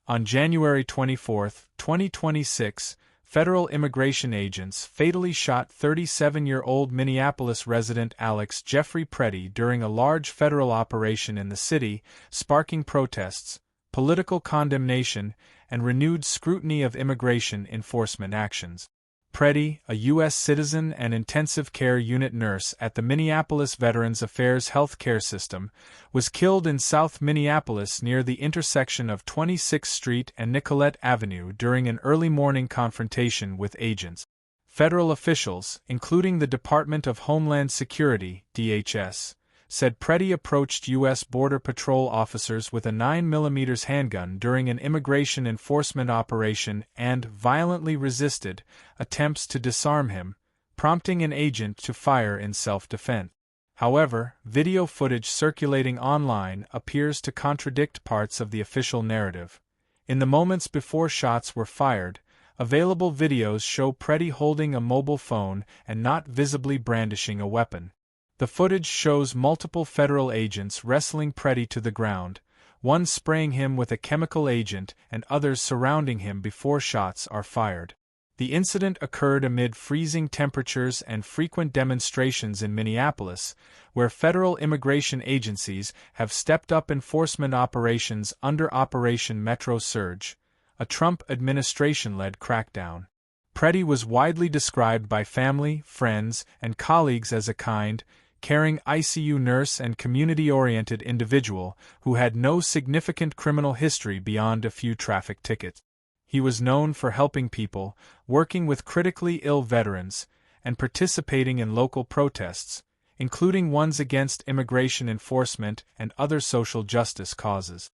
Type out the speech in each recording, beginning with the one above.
On January 24, 2026, federal immigration agents fatally shot 37-year-old Minneapolis resident Alex Jeffrey Pretti during a large federal operation in the city, sparking protests, political condemnation, and renewed scrutiny of immigration enforcement actions. Pretti, a U.S. citizen and intensive care unit nurse at the Minneapolis Veterans Affairs Health Care System, was killed in South Minneapolis near the intersection of 26th Street and Nicollet Avenue during an early morning confrontation with agents. Federal officials, including the Department of Homeland Security (DHS), said Pretti approached U.S. Border Patrol officers with a 9mm handgun during an immigration enforcement operation and violently resisted attempts to disarm him, prompting an agent to fire in self-defense. However, video footage circulating online appears to contradict parts of the official narrative. In the moments before shots were fired, available videos show Pretti holding a mobile phone and not visibly brandishing a weapon. The footage shows multiple federal agents wrestling Pretti to the ground, one spraying him with a chemical agent and others surrounding him before shots are fired. The incident occurred amid freezing temperatures and frequent demonstrations in Minneapolis, where federal immigration agencies have stepped up enforcement operations under Operation Metro Surge, a Trump administration-led crackdown. Pretti was widely described by family, friends, and colleagues as a kind, caring ICU nurse and community-oriented individual who had no significant criminal history beyond a few traffic tickets. He was known for helping people, working with critically ill veterans, and participating in local protests, including ones against immigration enforcement and other social justice causes.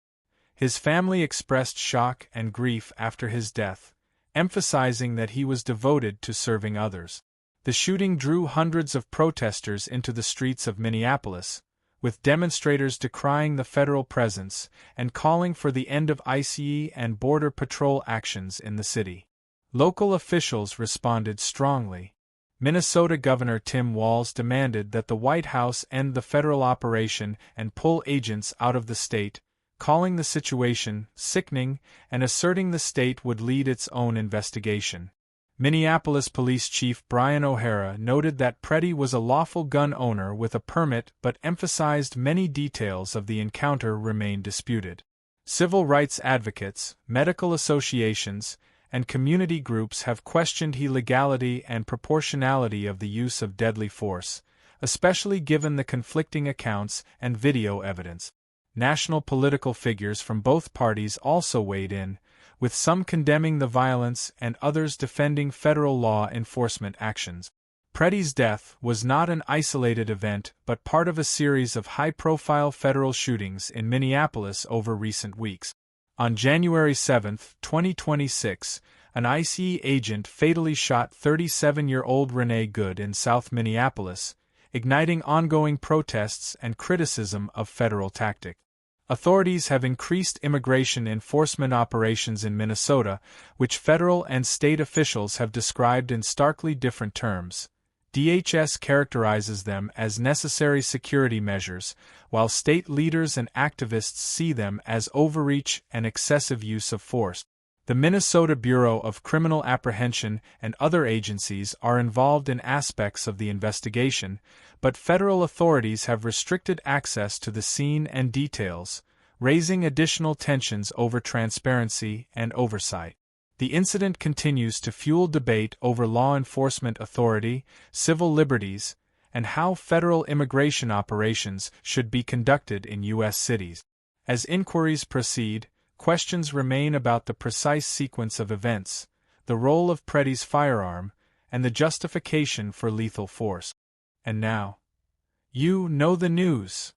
His family expressed shock and grief after his death, emphasizing that he was devoted to serving others. The shooting drew hundreds of protesters into the streets of Minneapolis, with demonstrators decrying the federal presence and calling for the end of ICE and Border Patrol actions in the city. Local officials responded strongly. Minnesota Governor Tim Walz demanded that the White House end the federal operation and pull agents out of the state, calling the situation sickening and asserting the state would lead its own investigation. Minneapolis Police Chief Brian O'Hara noted that Pretti was a lawful gun owner with a permit but emphasized many details of the encounter remain disputed. Civil rights advocates, medical associations, and community groups have questioned the legality and proportionality of the use of deadly force, especially given the conflicting accounts and video evidence. National political figures from both parties also weighed in, with some condemning the violence and others defending federal law enforcement actions. Pretti's death was not an isolated event but part of a series of high-profile federal shootings in Minneapolis over recent weeks. On January 7, 2026, an ICE agent fatally shot 37-year-old Renee Good in South Minneapolis, igniting ongoing protests and criticism of federal tactics. Authorities have increased immigration enforcement operations in Minnesota, which federal and state officials have described in starkly different terms. DHS characterizes them as necessary security measures, while state leaders and activists see them as overreach and excessive use of force. The Minnesota Bureau of Criminal Apprehension and other agencies are involved in aspects of the investigation, but federal authorities have restricted access to the scene and details, raising additional tensions over transparency and oversight. The incident continues to fuel debate over law enforcement authority, civil liberties, and how federal immigration operations should be conducted in U.S. cities. As inquiries proceed, questions remain about the precise sequence of events, the role of Pretti's firearm, and the justification for lethal force. And now, you know the news.